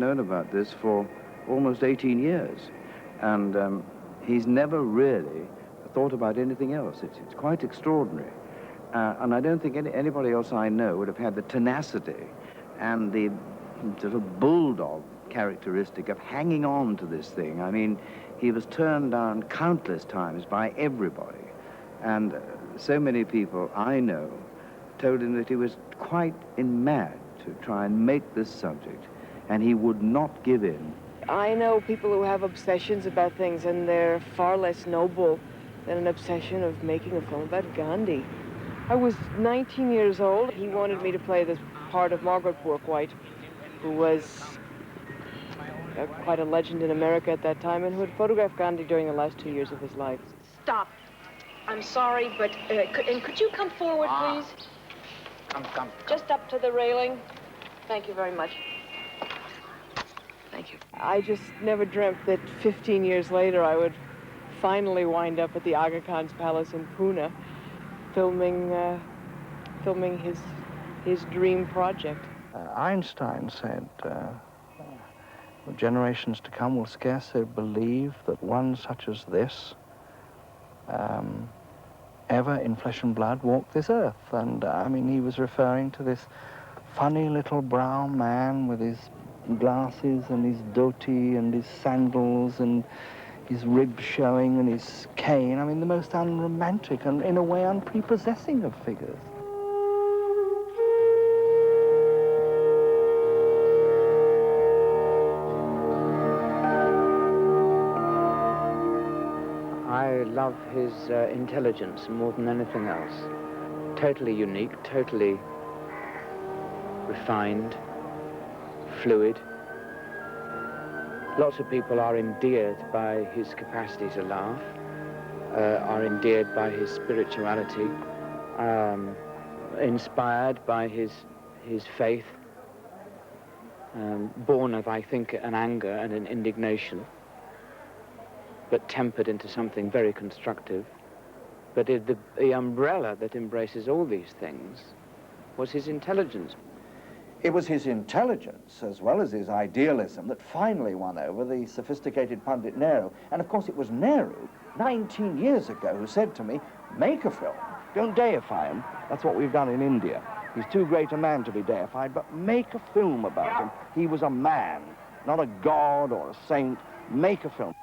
known about this for almost 18 years. And he's never really thought about anything else. It's quite extraordinary. And I don't think anybody else I know would have had the tenacity and the sort of bulldog characteristic of hanging on to this thing. I mean, he was turned down countless times by everybody. And so many people I know told him that he was quite mad to try and make this subject, and he would not give in. I know people who have obsessions about things, and they're far less noble than an obsession of making a film about Gandhi. I was 19 years old. He wanted me to play this part of Margaret Bourke-White, who was quite a legend in America at that time and who had photographed Gandhi during the last 2 years of his life. Stop. I'm sorry, but could you come forward, please? Come. Just up to the railing. Thank you very much. Thank you. I just never dreamt that 15 years later I would finally wind up at the Aga Khan's palace in Pune, filming his dream project. Einstein said, generations to come will scarcely believe that one such as this ever in flesh and blood walked this earth. And I mean, he was referring to this funny little brown man with his glasses and his dhoti and his sandals and his ribs showing and his cane. I mean, the most unromantic and, in a way, unprepossessing of figures. I love his intelligence more than anything else. Totally unique, totally refined, fluid. Lots of people are endeared by his capacity to laugh, are endeared by his spirituality, inspired by his faith, born of, I think, an anger and an indignation, but tempered into something very constructive. But the umbrella that embraces all these things was his intelligence. It was his intelligence, as well as his idealism, that finally won over the sophisticated Pandit Nehru. And of course it was Nehru, 19 years ago, who said to me, make a film. Don't deify him. That's what we've done in India. He's too great a man to be deified, but make a film about him. He was a man, not a god or a saint. Make a film.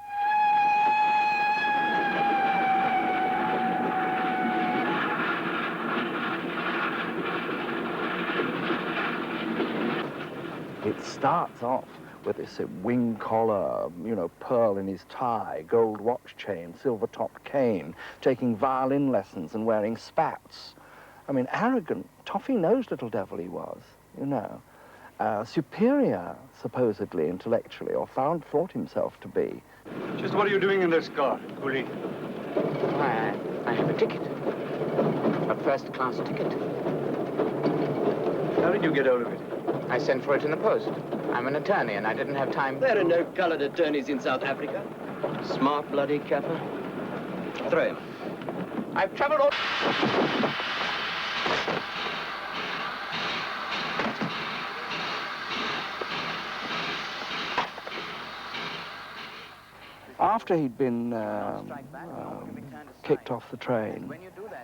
It starts off with this wing collar, you know, pearl in his tie, gold watch chain, silver-topped cane, taking violin lessons and wearing spats. I mean, arrogant, toffee-nosed little devil he was, you know. Superior, supposedly, intellectually, or thought himself to be. Just what are you doing in this car, Coolie? Why, I have a ticket. A first-class ticket. How did you get out of it? I sent for it in the post. I'm an attorney, and I didn't have time. There are no colored attorneys in South Africa. Smart bloody Kappa. Throw him. I've traveled all... After he'd been kicked off the train,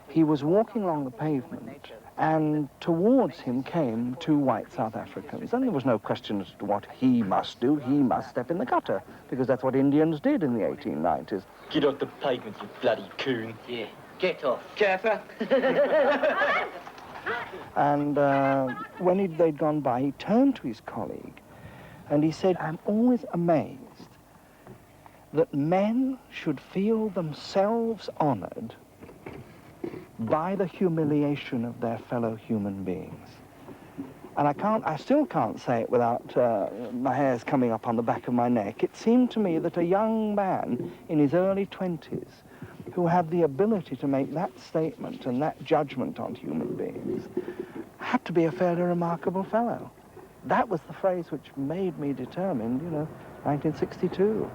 he was walking along the pavement, and towards him came two white South Africans. And there was no question as to what he must do. He must step in the gutter, because that's what Indians did in the 1890s. Get off the pavement, you bloody coon. Yeah, get off. Kappa. And when they'd gone by, he turned to his colleague, and he said, I'm always amazed that men should feel themselves honored by the humiliation of their fellow human beings. And I still can't say it without my hairs coming up on the back of my neck. It seemed to me that a young man in his early 20s who had the ability to make that statement and that judgment on human beings had to be a fairly remarkable fellow. That was the phrase which made me determined, you know, 1962,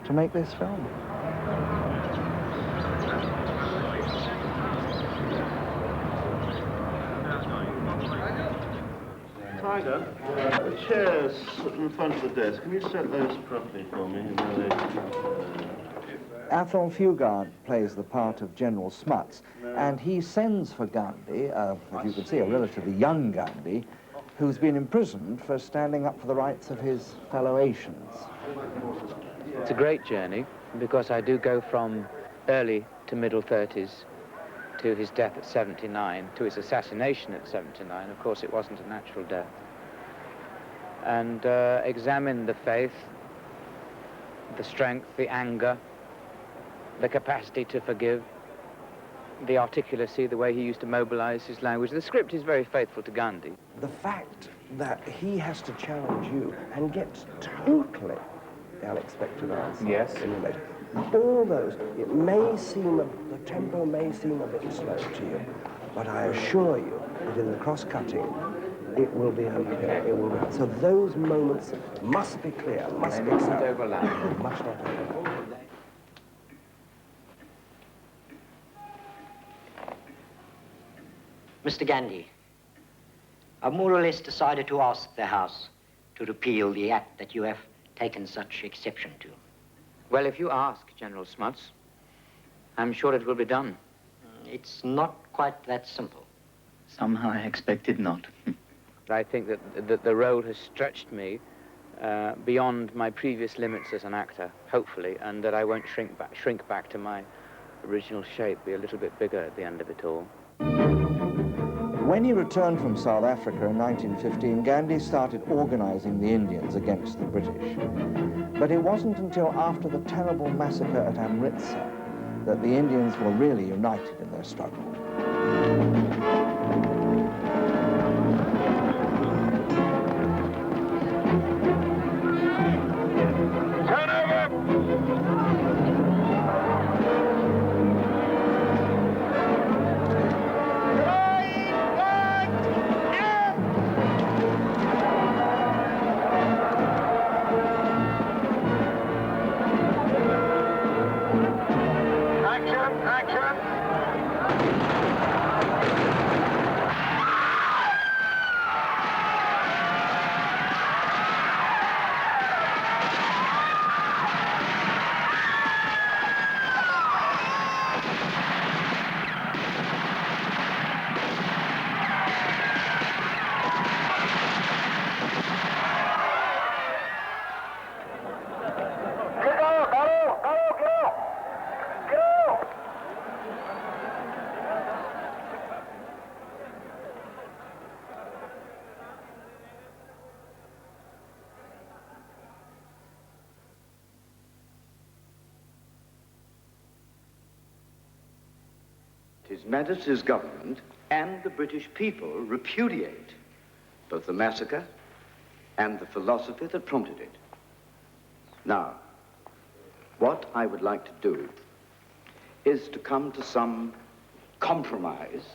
to make this film. Ryder, the chairs in front of the desk, can you set those properly for me? Athol Fugard plays the part of General Smuts, and he sends for Gandhi, as you can see, a relatively young Gandhi, who's been imprisoned for standing up for the rights of his fellow Asians. It's a great journey because I do go from early to middle 30s to his death at 79, to his assassination at 79. Of course, it wasn't a natural death. And examine the faith, the strength, the anger, the capacity to forgive, the articulacy, the way he used to mobilize his language. The script is very faithful to Gandhi. The fact that he has to challenge you and gets totally unexpected answers. Yes. All those, it may seem, the tempo may seem a bit slow to you, but I assure you that in the cross-cutting, it will be okay. It will be. So those moments must be clear, must be mustn't overlap. Must not overlap. Mr. Gandhi, I've more or less decided to ask the House to repeal the act that you have taken such exception to. Well, if you ask, General Smuts, I'm sure it will be done. It's not quite that simple. Somehow I expected not. I think that the role has stretched me beyond my previous limits as an actor, hopefully, and that I won't shrink back to my original shape, be a little bit bigger at the end of it all. When he returned from South Africa in 1915, Gandhi started organizing the Indians against the British. But it wasn't until after the terrible massacre at Amritsar that the Indians were really united in their struggle. His Majesty's government and the British people repudiate both the massacre and the philosophy that prompted it. Now, what I would like to do is to come to some compromise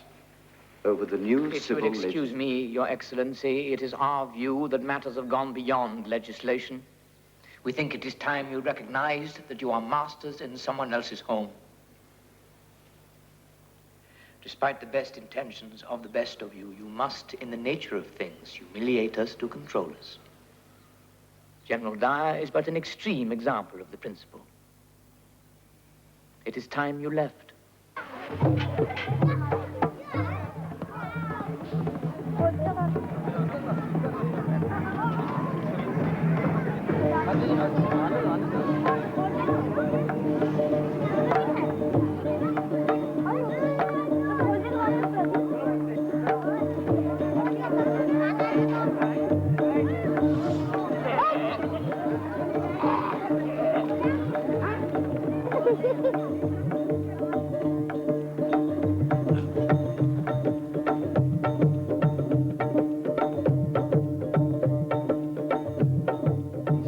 over the new If civil you will excuse legis- me, Your Excellency, it is our view that matters have gone beyond legislation. We think it is time you recognized that you are masters in someone else's home. Despite the best intentions of the best of you, you must, in the nature of things, humiliate us to control us. General Dyer is but an extreme example of the principle. It is time you left.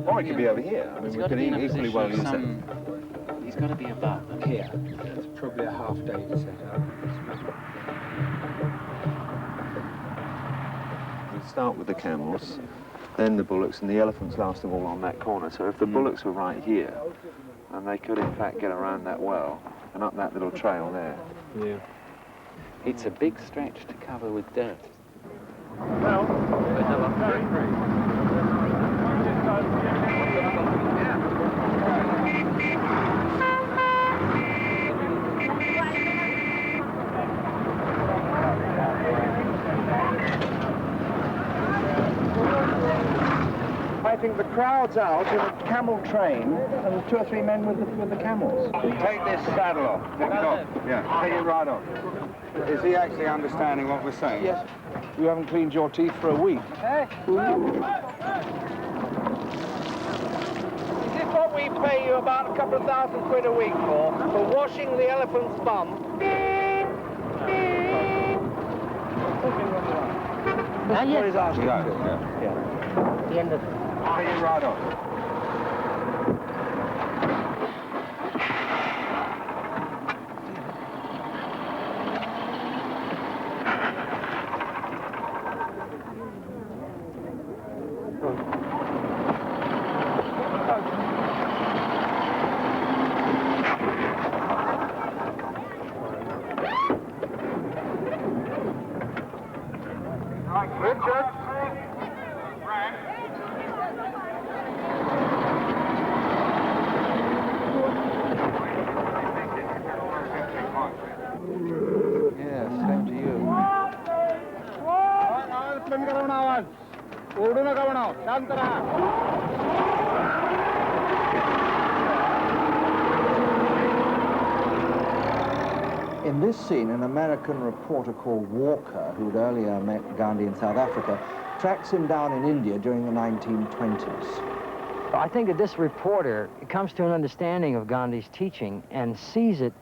Or it could be over here. I mean, we can equally well use it. He's got to be about here. It's probably a half day to set up. We start with the camels, then the bullocks, and the elephants last of all on that corner. So if the bullocks were right here, and they could in fact get around that well and up that little trail there. Yeah. It's a big stretch to cover with dirt. Well, Fighting the crowds out in a camel train and 2 or 3 men with the camels. Take this saddle off. Take it off. Yeah, take it right off. Is he actually understanding what we're saying? Yes. You haven't cleaned your teeth for a week. Is this what we pay you about a couple of £1,000 a week for washing the elephant's bum? That's what he's asking. Yeah. The end of it. Take it right off. Richard! Yes, same to you. In this scene, an American reporter called Walker, who'd earlier met Gandhi in South Africa, tracks him down in India during the 1920s. I think that this reporter comes to an understanding of Gandhi's teaching and sees it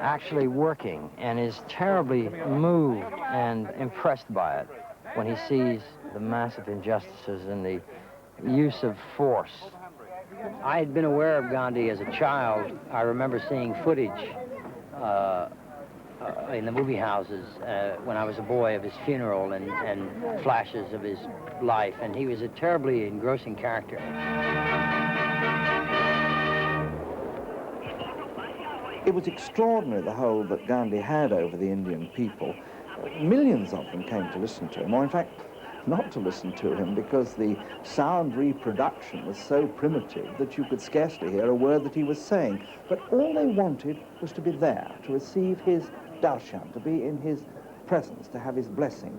actually working and is terribly moved and impressed by it when he sees the massive injustices and the use of force. I had been aware of Gandhi as a child. I remember seeing footage in the movie houses when I was a boy of his funeral and flashes of his life, and he was a terribly engrossing character. It was extraordinary, the hold that Gandhi had over the Indian people. Millions of them came to listen to him, or in fact, not to listen to him, because the sound reproduction was so primitive that you could scarcely hear a word that he was saying. But all they wanted was to be there, to receive his darshan, to be in his presence, to have his blessing.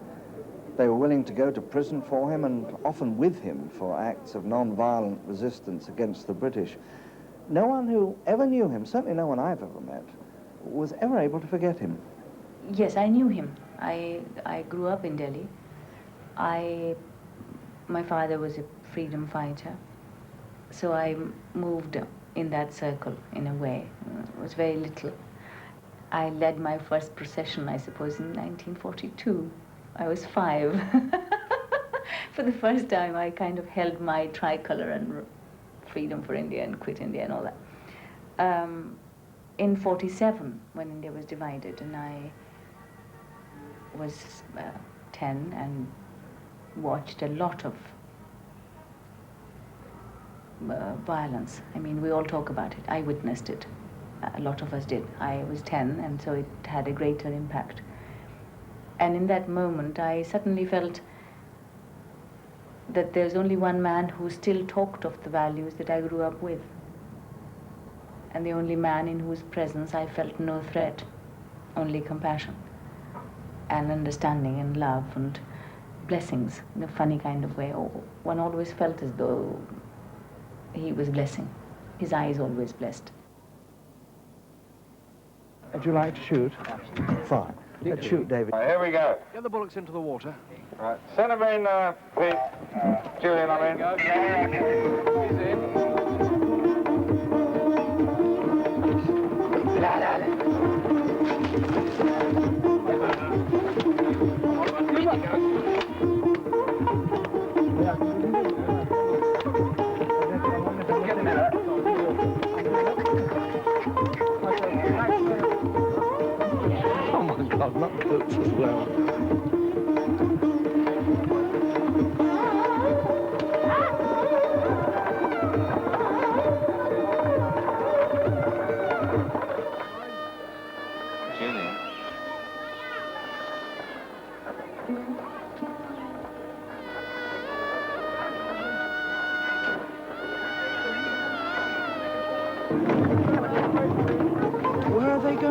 They were willing to go to prison for him, and often with him, for acts of non-violent resistance against the British. No one who ever knew him, certainly no one I've ever met, was ever able to forget him. Yes, I knew him. I grew up in Delhi. My father was a freedom fighter, so I moved in that circle in a way. It was very little. I led my first procession, I suppose, in 1942. I was 5. For the first time, I kind of held my tricolor and freedom for India and quit India and all that. In 47, when India was divided, and I was 10 and watched a lot of violence. I mean, we all talk about it. I witnessed it. A lot of us did. I was 10, and so it had a greater impact. And in that moment, I suddenly felt that there's only one man who still talked of the values that I grew up with. And the only man in whose presence I felt no threat, only compassion and understanding and love and blessings in a funny kind of way. One always felt as though he was blessing. His eyes always blessed. Would you like to shoot? Fine. Let's shoot, David. Right, here we go. Get the bullocks into the water. Right, send them in, Pete. Julian, I'm in. He's in. Oh my God, not the boots as well. Julian.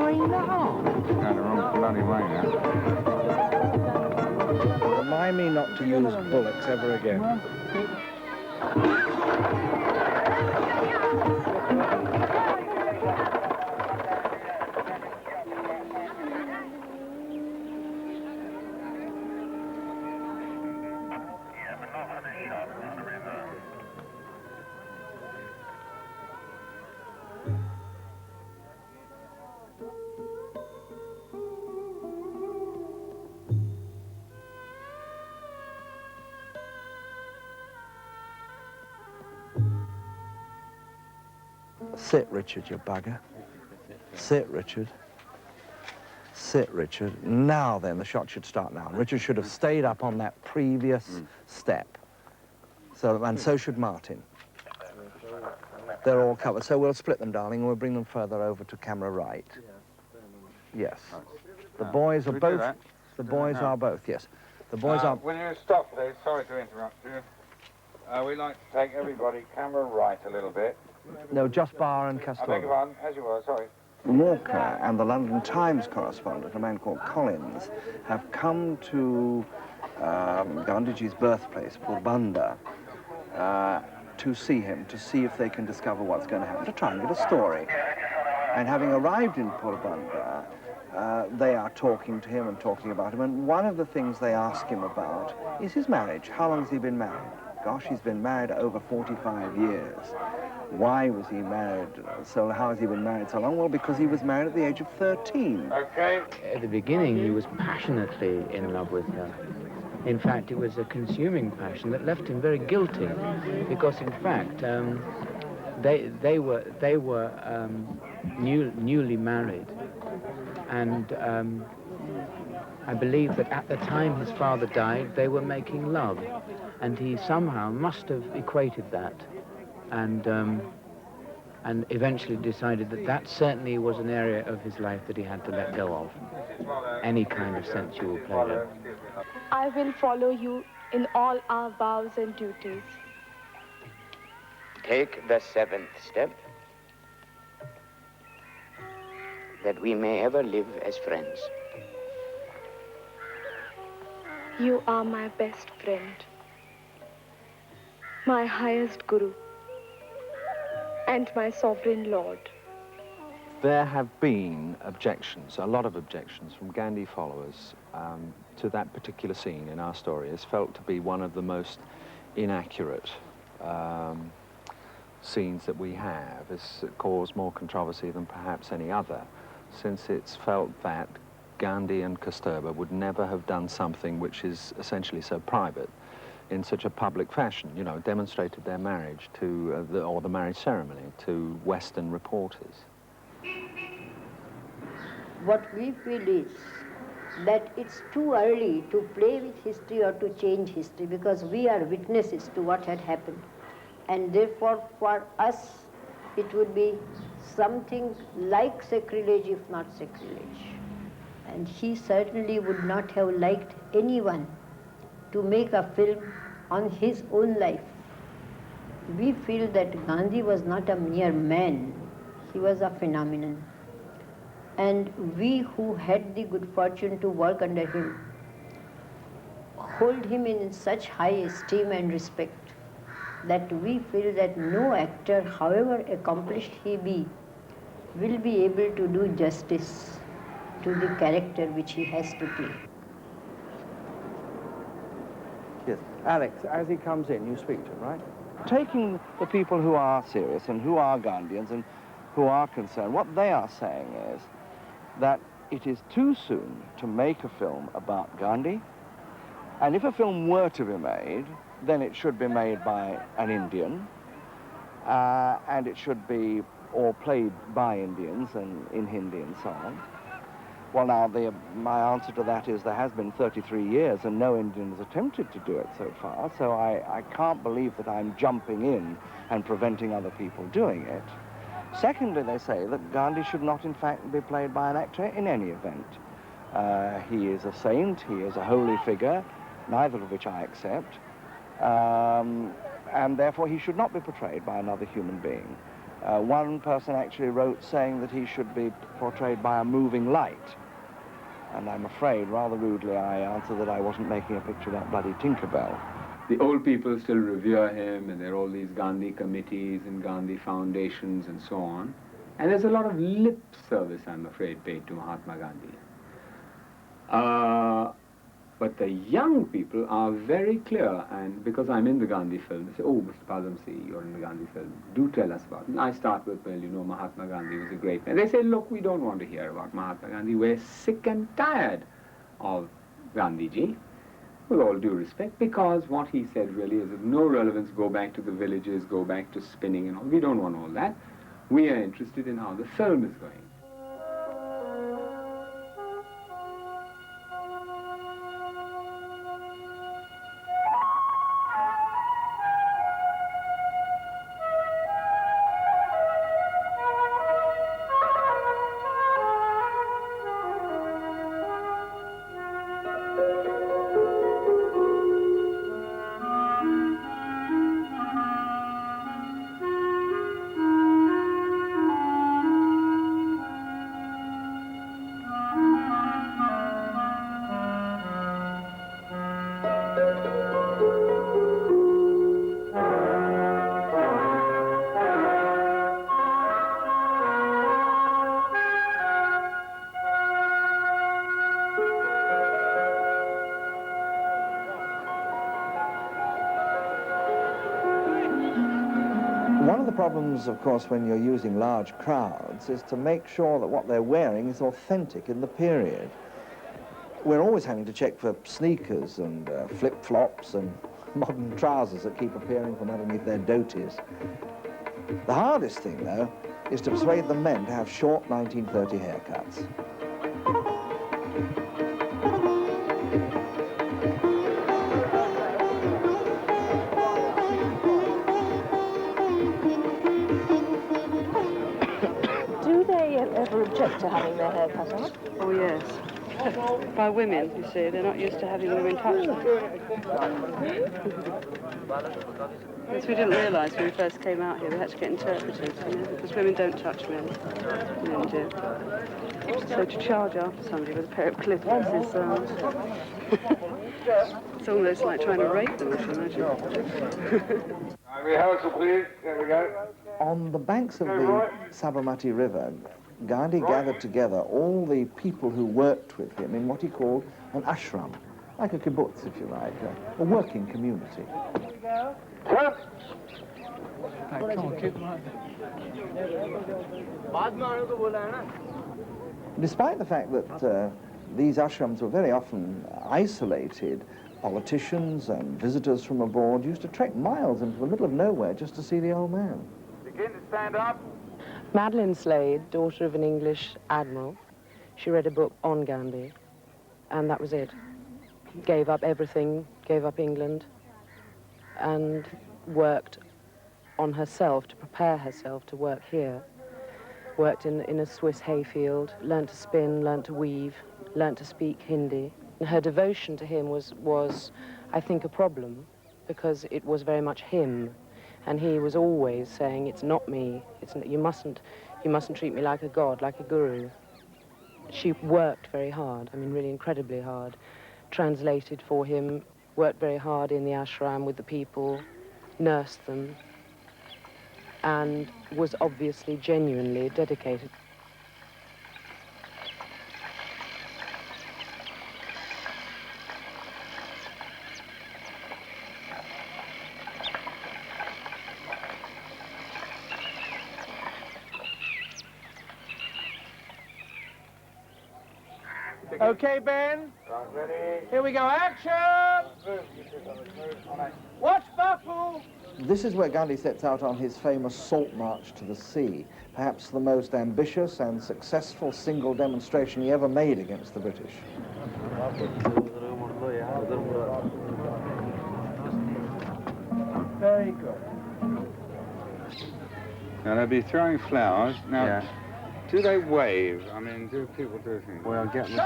going now? No, the wrong bloody way now. Remind me not to use bullocks ever again. Sit, Richard, you bugger. Sit, Richard. Sit, Richard. Now then, the shot should start now. Richard should have stayed up on that previous step. So, and so should Martin. They're all covered. So we'll split them, darling, and we'll bring them further over to camera right. Yes. The boys are both... The boys are both, yes. The boys are... Will you stop, please? Sorry to interrupt you. We'd like to take everybody camera right a little bit. No, just Barr and I beg your Castor. pardon, as you were, sorry. Walker and the London Times correspondent, a man called Collins, have come to Gandhiji's birthplace, Porbandar, to see him, to see if they can discover what's going to happen, to try and get a story. And having arrived in Porbandar, they are talking to him and talking about him, and one of the things they ask him about is his marriage. How long has he been married? Gosh, he's been married over 45 years. Why was he married? So how has he been married so long? Well, because he was married at the age of 13. Okay. At the beginning, he was passionately in love with her. In fact, it was a consuming passion that left him very guilty, because in fact, they were newly married, and I believe that at the time his father died, they were making love, and he somehow must have equated that, and eventually decided that that certainly was an area of his life that he had to let go of, any kind of sensual pleasure. I will follow you in all our vows and duties. Take the seventh step, that we may ever live as friends. You are my best friend, my highest guru, and my sovereign lord. There have been objections, a lot of objections from Gandhi followers to that particular scene in our story. It's felt to be one of the most inaccurate scenes that we have. It's caused more controversy than perhaps any other, since it's felt that Gandhi and Kasturba would never have done something which is essentially so private in such a public fashion, you know, demonstrated their marriage to, or the marriage ceremony to Western reporters. What we feel is that it's too early to play with history or to change history, because we are witnesses to what had happened. And therefore, for us, it would be something like sacrilege, if not sacrilege. And he certainly would not have liked anyone to make a film on his own life. We feel that Gandhi was not a mere man, he was a phenomenon. And we who had the good fortune to work under him hold him in such high esteem and respect that we feel that no actor, however accomplished he be, will be able to do justice to the character which he has to play. Yes. Alex, as he comes in, you speak to him, right? Taking the people who are serious and who are Gandhians and who are concerned, what they are saying is that it is too soon to make a film about Gandhi, and if a film were to be made, then it should be made by an Indian, and it should be all played by Indians and in Hindi and so on. Well, now, my answer to that is there has been 33 years and no Indian has attempted to do it so far, so I can't believe that I'm jumping in and preventing other people doing it. Secondly, they say that Gandhi should not, in fact, be played by an actor in any event. He is a saint, he is a holy figure, neither of which I accept, and therefore he should not be portrayed by another human being. One person actually wrote saying that he should be portrayed by a moving light. And I'm afraid, rather rudely, I answered that I wasn't making a picture of that bloody Tinkerbell. The old people still revere him, and there are all these Gandhi committees and Gandhi foundations and so on. And there's a lot of lip service, I'm afraid, paid to Mahatma Gandhi. But the young people are very clear, and because I'm in the Gandhi film, they say, oh, Mr. Padamsee, you're in the Gandhi film, do tell us about it. And I start with, well, you know, Mahatma Gandhi was a great man. They say, look, we don't want to hear about Mahatma Gandhi. We're sick and tired of Gandhiji, with all due respect, because what he said really is of no relevance. Go back to the villages, go back to spinning and all. We don't want all that. We are interested in how the film is going. One of the problems, of course, when you're using large crowds is to make sure that what they're wearing is authentic in the period. We're always having to check for sneakers and flip-flops and modern trousers that keep appearing from underneath their dhoties. The hardest thing, though, is to persuade the men to have short 1930 haircuts. Ever object to having their hair cut off? Oh, yes. By women, you see. They're not used to having women touch them. Yes, we didn't realise when we first came out here we had to get interpreters, you know, because women don't touch men. Men do. So to charge after somebody with a pair of clippers is... it's almost like trying to rape them, I should imagine. Rehearsal, please. There we go. On the banks of the Sabarmati River, Gandhi gathered together all the people who worked with him in what he called an ashram, like a kibbutz, if you like, a working community. Despite the fact that these ashrams were very often isolated, politicians and visitors from abroad used to trek miles into the middle of nowhere just to see the old man. Begin to stand up. Madeline Slade, daughter of an English admiral, she read a book on Gandhi, and that was it. Gave up everything, gave up England, and worked on herself to prepare herself to work here. Worked in a Swiss hayfield, learnt to spin, learnt to weave, learnt to speak Hindi. And her devotion to him was, I think, a problem, because it was very much him. And he was always saying, it's not me, you mustn't treat me like a god, like a guru. She worked very hard, I mean, really incredibly hard. Translated for him, worked very hard in the ashram with the people, nursed them, and was obviously genuinely dedicated. Okay, Ben. Here we go. Action! Watch Bapu! This is where Gandhi sets out on his famous Salt March to the Sea, perhaps the most ambitious and successful single demonstration he ever made against the British. Very good. Now they'll be throwing flowers. Now, Do they wave? I mean, do people do things? Well, get them.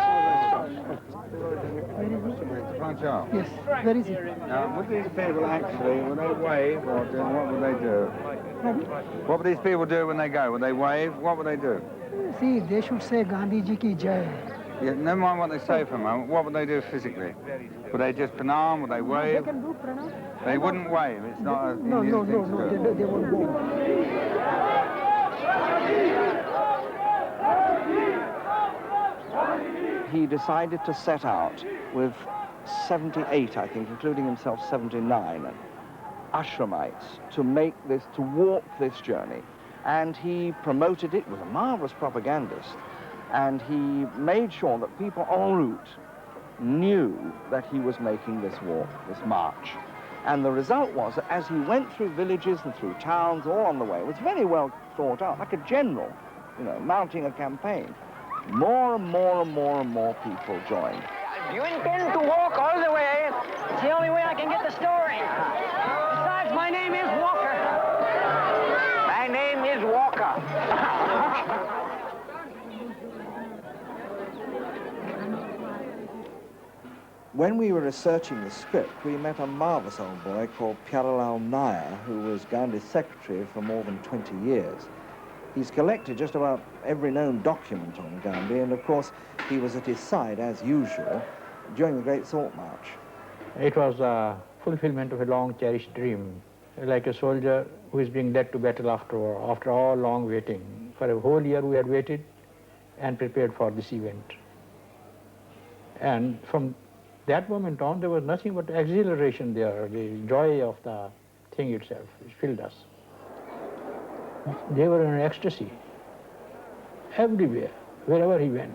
Punch up. Yes, where is he? Now, would these people actually, would they wave or what would they do? What would these people do when they go? Would they wave? What would they do? See, they should say Gandhi Ji ki Jai. Yeah, never mind what they say for a moment. What would they do physically? Would they just pranam? Would they wave? They can do pranam. They wouldn't wave. It's not an No, Indian no, thing no, to no, do. they won't go. He decided to set out with 78, I think, including himself 79, ashramites to make this, to walk this journey. And he promoted it, was a marvelous propagandist, and he made sure that people en route knew that he was making this walk, this march. And the result was that as he went through villages and through towns all on the way, it was very well thought out, like a general, you know, mounting a campaign. More and more and more and more people joined. You intend to walk all the way? It's the only way I can get the story. Besides, my name is Walker. My name is Walker. When we were researching the script, we met a marvelous old boy called Pyaralal Nair, who was Gandhi's secretary for more than 20 years. He's collected just about every known document on Gandhi, and of course he was at his side, as usual, during the Great Salt March. It was a fulfillment of a long-cherished dream, like a soldier who is being led to battle after all long waiting. For a whole year we had waited and prepared for this event. And from that moment on, there was nothing but exhilaration there, the joy of the thing itself, which filled us. They were in ecstasy, everywhere, wherever he went.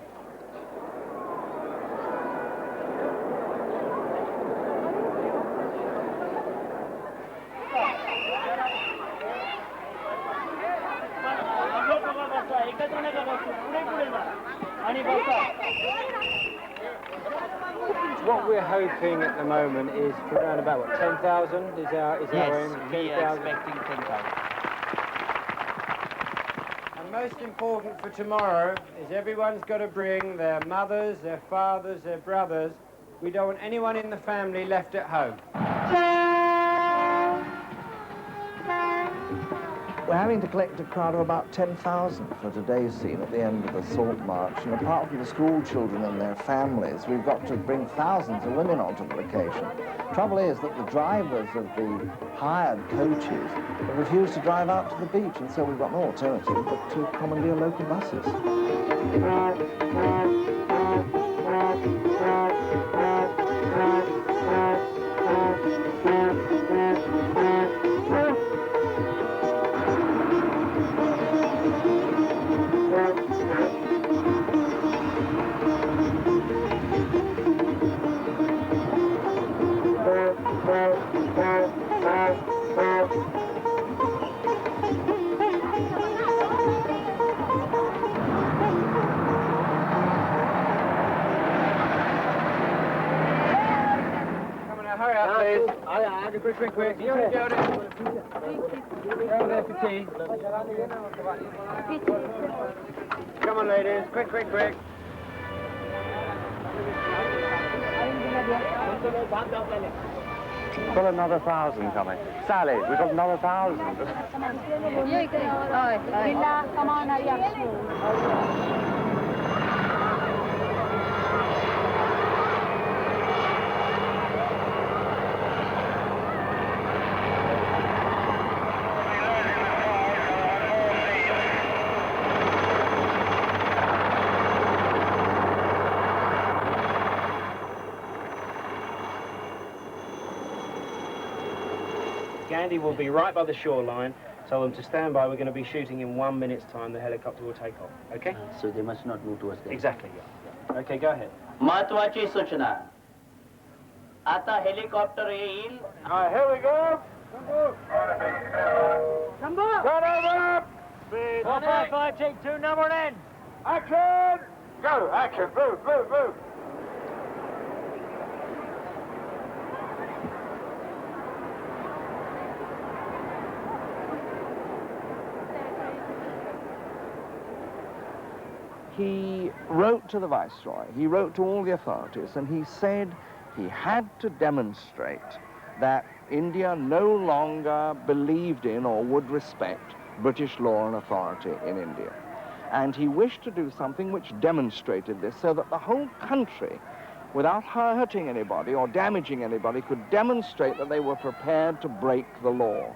What we're hoping at the moment is for around about, what, 10,000 is our aim? We are expecting 10,000. And most important for tomorrow is everyone's got to bring their mothers, their fathers, their brothers. We don't want anyone in the family left at home. We're having to collect a crowd of about 10,000 for today's scene at the end of the Salt March. And apart from the school children and their families, we've got to bring thousands of women onto the occasion. Trouble is that the drivers of the hired coaches refuse to drive out to the beach, and so we've got no alternative but to commandeer local buses. Quick. You want to go there? Go there for tea. Come on, ladies. Quick. We've got another 1,000 coming. Sally, we've got another 1,000. Gandhi will be right by the shoreline. Tell them to stand by. We're going to be shooting in 1 minute's time. The helicopter will take off. Okay? So they must not move towards them. Exactly, yeah. Okay, go ahead. महत्वाची सूचना आता helicopter येईल. Here we go. Number. Turn over. 455, take 2, number 10. Action. Go. Action. Move. he wrote to the Viceroy, he wrote to all the authorities, and he said he had to demonstrate that India no longer believed in or would respect British law and authority in India. And he wished to do something which demonstrated this so that the whole country, without hurting anybody or damaging anybody, could demonstrate that they were prepared to break the law.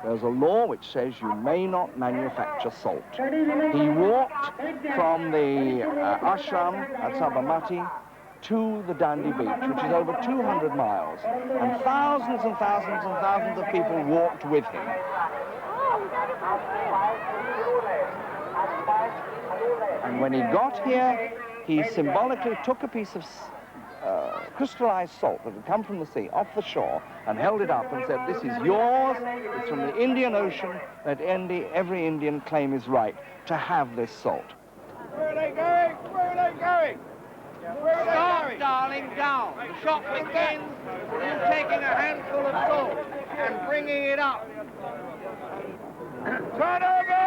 There's a law which says you may not manufacture salt. He walked from the ashram at Sabarmati to the Dandi beach, which is over 200 miles, and thousands and thousands and thousands of people walked with him. And when he got here, he symbolically took a piece of crystallized salt that had come from the sea off the shore and held it up and said, "This is yours, it's from the Indian Ocean, let every Indian claim his right to have this salt." Where are they going? Where are they going? Stop, darling, down. The shot begins with you taking a handful of salt and bringing it up. Turn over!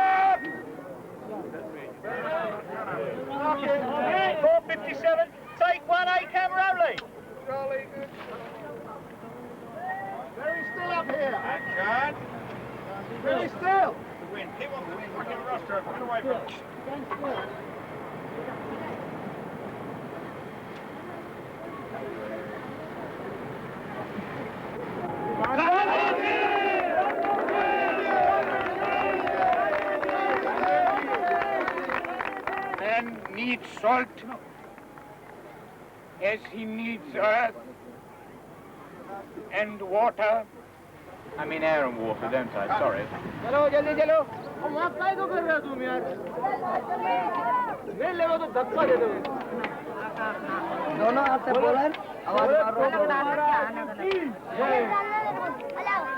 457, take 1A camera only. Jolly good. Very still up here. Action. Very still. The wind. Keep on the wind. Look at the roster. Get away from it. Man needs salt as he needs earth and water. I mean air and water, don't I? Sorry. चलो जल्दी चलो हम वहाँ काय को कर रहे हो तुम यार नहीं ले तो धक्का दे दो दोनों हाथ से बॉलर आवाज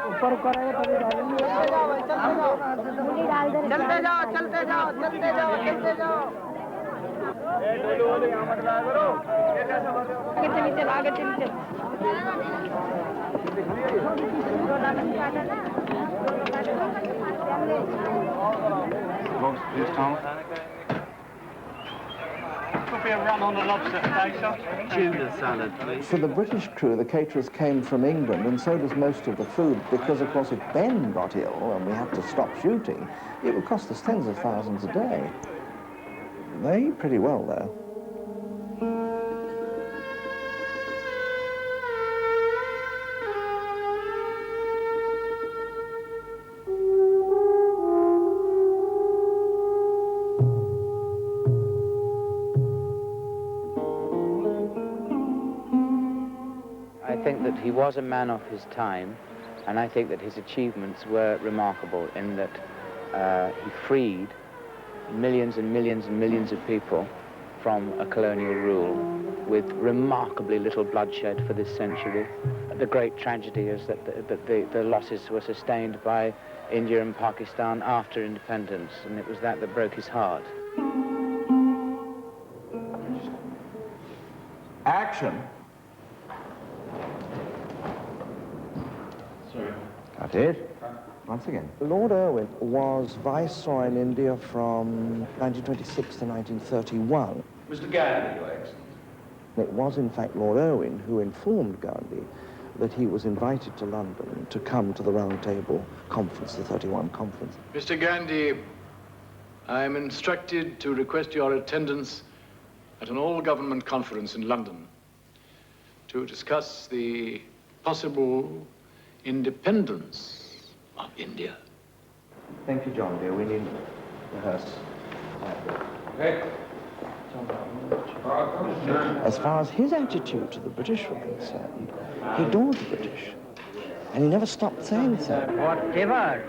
ऊपर करे तभी डालेंगे चलते जाओ चलते जाओ चलते जाओ चलते जाओ आगे चल आगे चल Please, Tom. Could be a run on a lobster today, sir. Tuna salad, please. For the British crew, the caterers came from England, and so does most of the food, because, of course, if Ben got ill and we had to stop shooting, it would cost us tens of thousands a day. They eat pretty well, though. I think that he was a man of his time, and I think that his achievements were remarkable in that he freed millions and millions and millions of people from a colonial rule with remarkably little bloodshed for this century. The great tragedy is that the losses were sustained by India and Pakistan after independence, and it was that broke his heart. Action. Cut it. Once again. Lord Irwin was Viceroy in India from 1926 to 1931. Mr. Gandhi, Your Excellency. It was, in fact, Lord Irwin who informed Gandhi that he was invited to London to come to the Round Table Conference, the 31 Conference. Mr. Gandhi, I am instructed to request your attendance at an all-government conference in London to discuss the possible independence of India. Thank you, John, dear. We need to rehearse. As far as his attitude to the British were concerned, he adored the British, and he never stopped saying so. Whatever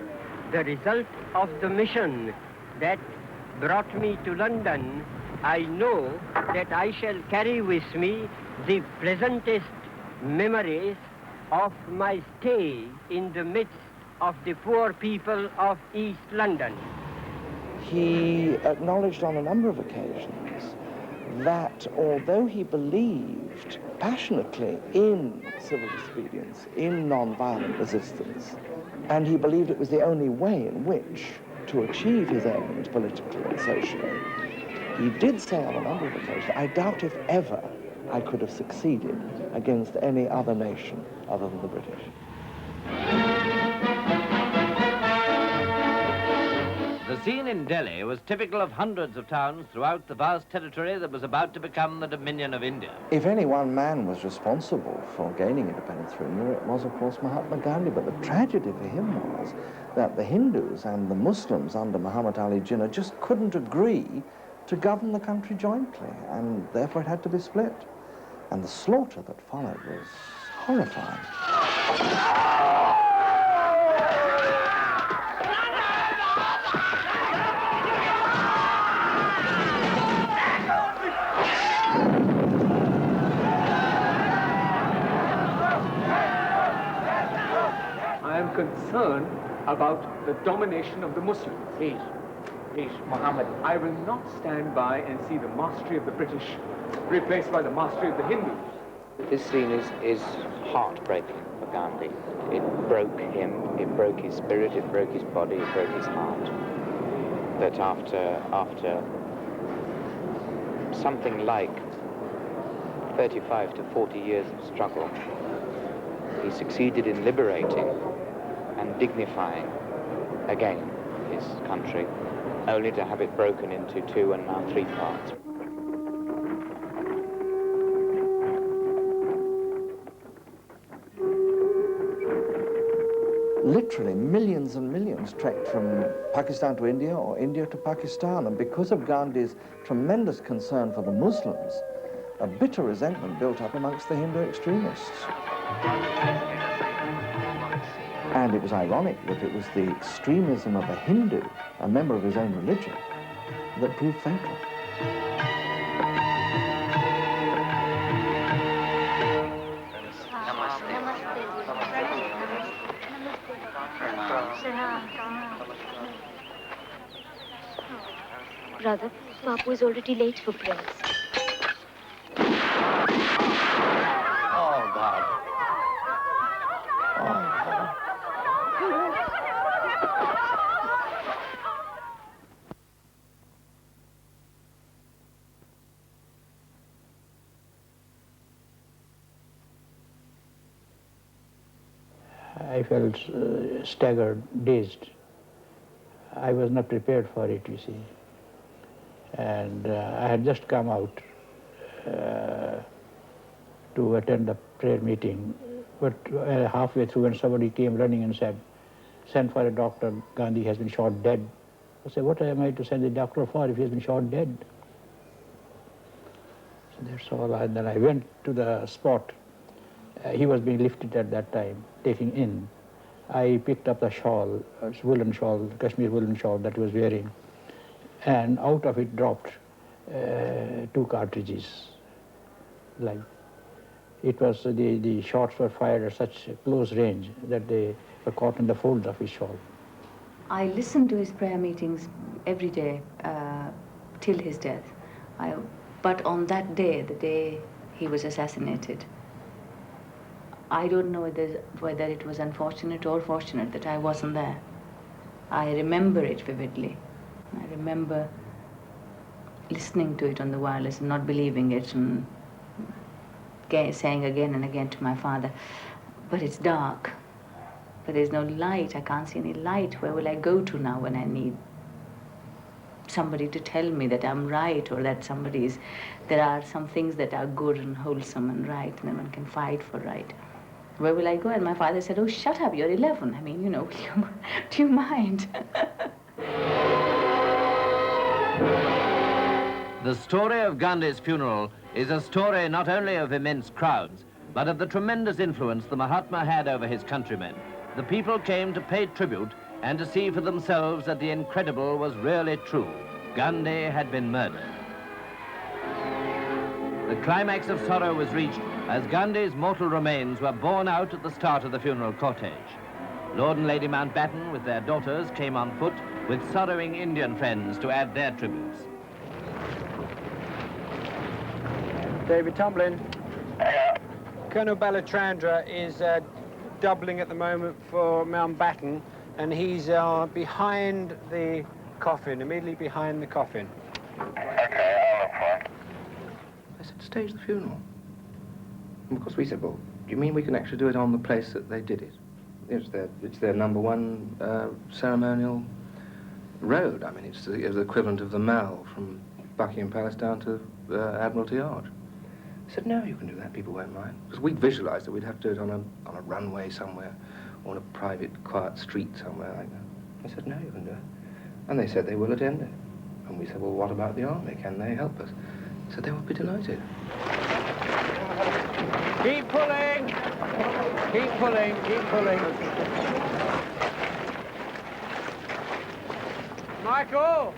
the result of the mission that brought me to London, I know that I shall carry with me the pleasantest memories of my stay in the midst of the poor people of East London. He acknowledged on a number of occasions that although he believed passionately in civil disobedience, in non-violent resistance, and he believed it was the only way in which to achieve his aims politically and socially, He did say on a number of occasions, I doubt if ever I could have succeeded against any other nation other than the British. The scene in Delhi was typical of hundreds of towns throughout the vast territory that was about to become the Dominion of India. If any one man was responsible for gaining independence for India, it was, of course, Mahatma Gandhi. But the tragedy for him was that the Hindus and the Muslims under Muhammad Ali Jinnah just couldn't agree to govern the country jointly, and therefore it had to be split. And the slaughter that followed was horrifying. I am concerned about the domination of the Muslims. Please, Muhammad. I will not stand by and see the mastery of the British replaced by the mastery of the Hindus. This scene is heartbreaking for Gandhi. It broke him, it broke his spirit, it broke his body, it broke his heart. That after something like 35 to 40 years of struggle, he succeeded in liberating and dignifying again his country, only to have it broken into 2 and now 3 parts. Literally millions and millions trekked from Pakistan to India or India to Pakistan, and because of Gandhi's tremendous concern for the Muslims, a bitter resentment built up amongst the Hindu extremists. And it was ironic that it was the extremism of a Hindu, a member of his own religion, that proved fatal. Brother, Bapu is already late for prayers. Oh, God. I felt staggered, dazed. I was not prepared for it, you see. And I had just come out to attend a prayer meeting, but halfway through when somebody came running and said, "Send for a doctor, Gandhi has been shot dead." I said, "What am I to send the doctor for if he has been shot dead?" So that's all. And then I went to the spot. He was being lifted at that time, taken in. I picked up the shawl, woolen shawl, Kashmir woolen shawl that he was wearing, and out of it dropped 2 cartridges. Like, it was, the shots were fired at such close range that they were caught in the folds of his shawl. I listened to his prayer meetings every day till his death. But on that day, the day he was assassinated, I don't know whether it was unfortunate or fortunate that I wasn't there. I remember it vividly. I remember listening to it on the wireless and not believing it and saying again and again to my father, "But it's dark, but there's no light. I can't see any light. Where will I go to now when I need somebody to tell me that I'm right, or that there are some things that are good and wholesome and right, and then one can fight for right. Where will I go?" And my father said, "Oh, shut up, you're 11. I mean, do you mind?" The story of Gandhi's funeral is a story not only of immense crowds, but of the tremendous influence the Mahatma had over his countrymen. The people came to pay tribute and to see for themselves that the incredible was really true. Gandhi had been murdered. The climax of sorrow was reached as Gandhi's mortal remains were borne out at the start of the funeral cortege. Lord and Lady Mountbatten with their daughters came on foot with sorrowing Indian friends to add their tributes. David Tumblin. Colonel Balachandra is doubling at the moment for Mountbatten, and he's behind the coffin, immediately behind the coffin. Okay. stage the funeral. And of course we said, well, do you mean we can actually do it on the place that they did it? It's their #1 ceremonial road. I mean, it's the equivalent of the Mall from Buckingham Palace down to Admiralty Arch. I said, no, you can do that, people won't mind. Because we'd visualised that we'd have to do it on a runway somewhere, or on a private, quiet street somewhere like that. I said, no, you can do it. And they said they will attend it. And we said, well, what about the army? Can they help us? They said they would be delighted. Keep pulling! Keep pulling, keep pulling. Michael!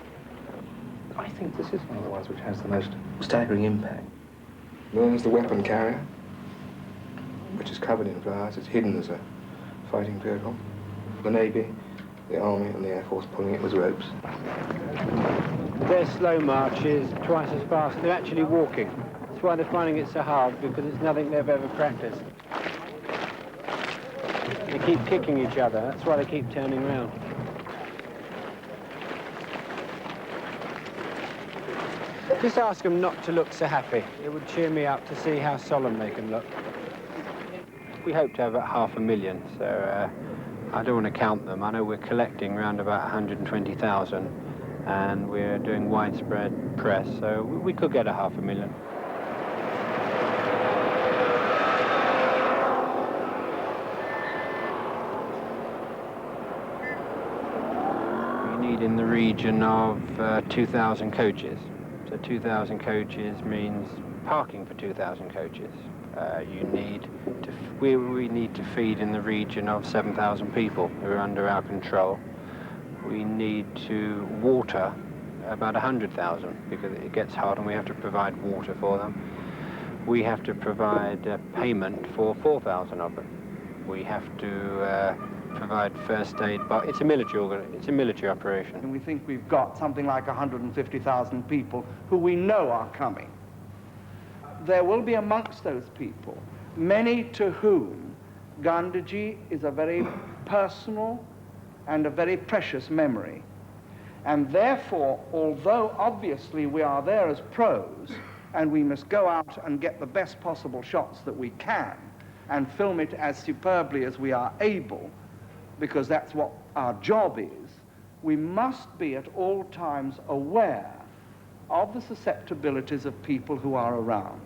I think this is one of the ones which has the most staggering impact. There's the weapon carrier, which is covered in flowers. It's hidden as a fighting vehicle. The Navy, the Army, and the Air Force pulling it with ropes. Their slow march is twice as fast. They're actually walking. That's why they're finding it so hard, because it's nothing they've ever practiced. They keep kicking each other. That's why they keep turning around. Just ask them not to look so happy. It would cheer me up to see how solemn they can look. We hope to have about 500,000, so I don't want to count them. I know we're collecting around about 120,000, and we're doing widespread press, so we could get 500,000. We need in the region of 2,000 coaches. So 2,000 coaches means parking for 2,000 coaches. We need to feed in the region of 7,000 people who are under our control. We need to water about 100,000 because it gets hot and we have to provide water for them. We have to provide payment for 4,000 of them. We have to provide first aid, but it's a military operation. And we think we've got something like 150,000 people who we know are coming. There will be amongst those people many to whom Gandhiji is a very personal and a very precious memory. And therefore, although obviously we are there as pros and we must go out and get the best possible shots that we can and film it as superbly as we are able, because that's what our job is, we must be at all times aware of the susceptibilities of people who are around.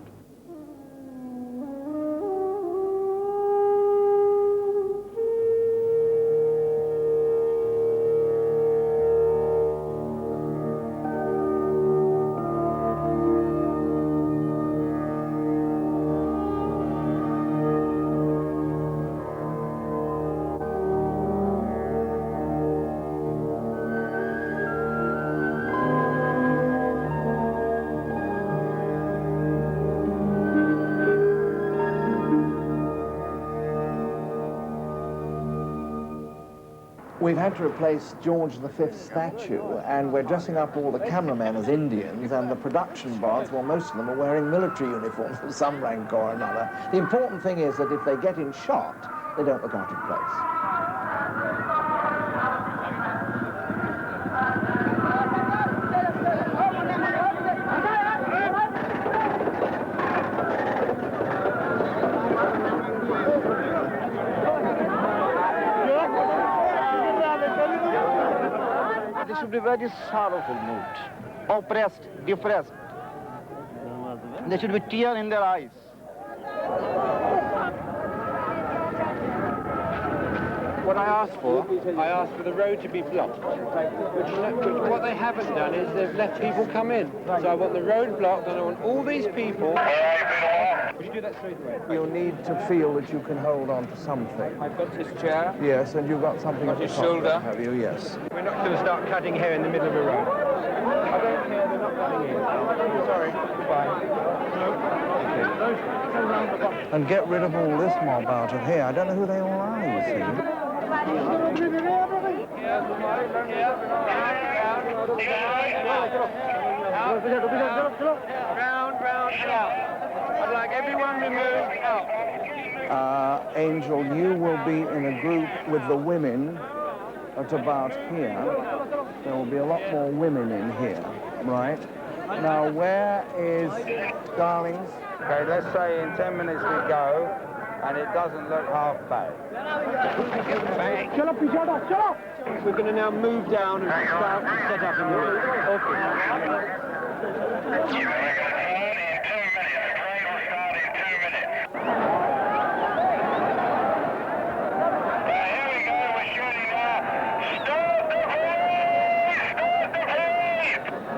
We've had to replace George V's statue, and we're dressing up all the cameramen as Indians, and the production bards, well, most of them are wearing military uniforms of some rank or another. The important thing is that if they get in shot, they don't look out of place. This should be very sorrowful mood, oppressed, depressed. There should be tears in their eyes. What I asked for the road to be blocked. Which what they haven't done is they've let people come in. So I want the road blocked, and I want all these people. Would you do that straight away? You'll need to feel that you can hold on to something. I've got this chair. Yes, and you've got something at the top, shoulder. have you? Yes. We're not going to start cutting hair in the middle of a road. I don't care, they're not cutting here. Sorry, goodbye. And get rid of all this mob out of here. I don't know who they all are, you see. Round, and out. I'd like everyone removed out. Angel, you will be in a group with the women at about here. There will be a lot more women in here, right? Now, where is Darlings? Okay, let's say in 10 minutes we go, and it doesn't look half bad. Shut up, shut up, shut up! We're going to now move down and start to set up in the room.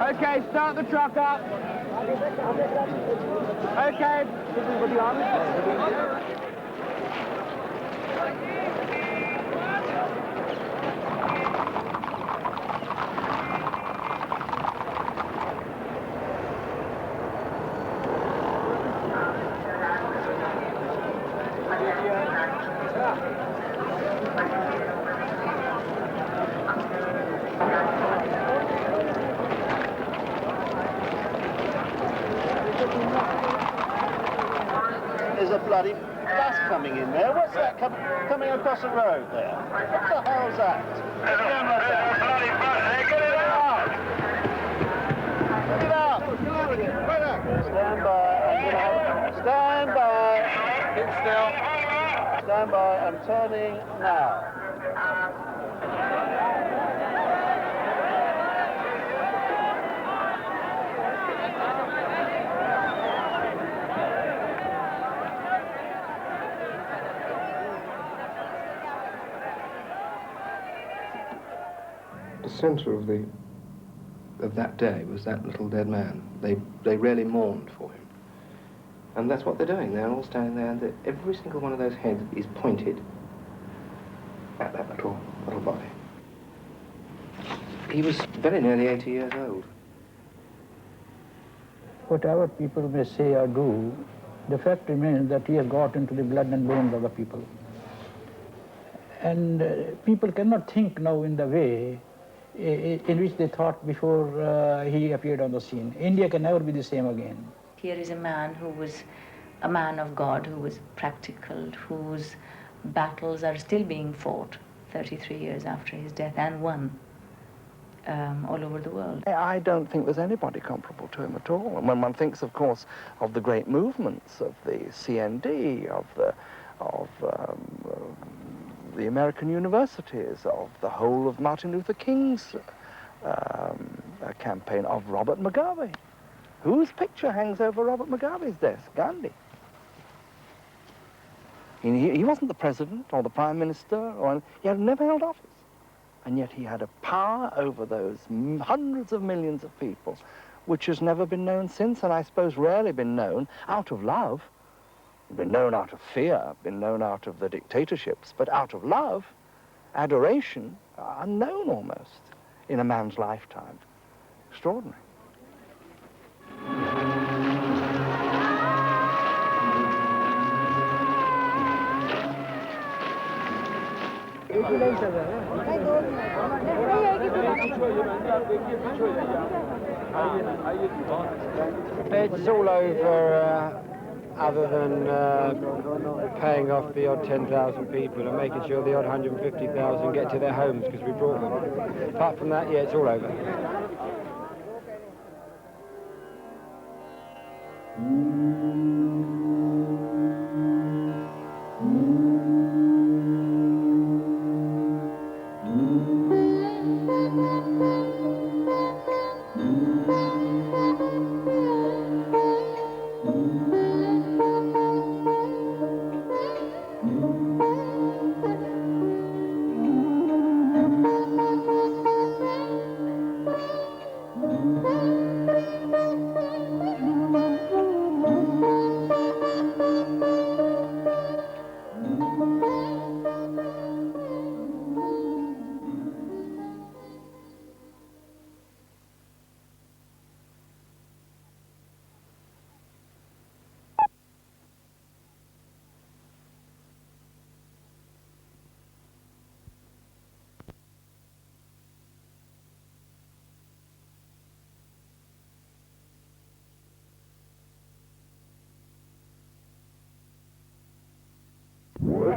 Okay, start the truck up. Okay. Everybody on? There's a bloody bus coming in there. What's that coming across the road there? What the hell's that? There's a bloody bus there. Get it out! Get it out! Stand by. Stand by. Keep still. Stand by. I'm turning now. The centre of that day was that little dead man. They really mourned for him. And that's what they're doing. They're all standing there, and every single one of those heads is pointed at that little body. He was very nearly 80 years old. Whatever people may say or do, the fact remains that he has got into the blood and bones of the people. And people cannot think now in the way in which they thought before he appeared on the scene. India can never be the same again. Here is a man who was a man of God, who was practical, whose battles are still being fought 33 years after his death and won all over the world. I don't think there's anybody comparable to him at all. And when one thinks, of course, of the great movements of the CND, of the American universities, of the whole of Martin Luther King's campaign, of Robert Mugabe. Whose picture hangs over Robert Mugabe's desk? Gandhi. He wasn't the president or the prime minister, he had never held office. And yet he had a power over those hundreds of millions of people, which has never been known since, and I suppose rarely been known out of love. Been known out of fear, been known out of the dictatorships, but out of love, adoration, unknown almost in a man's lifetime. Extraordinary. It's all over, other than paying off the odd 10,000 people and making sure the odd 150,000 get to their homes because we brought them. Apart from that, yeah, it's all over.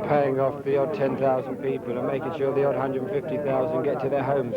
Paying off the odd 10,000 people and making sure the odd 150,000 get to their homes.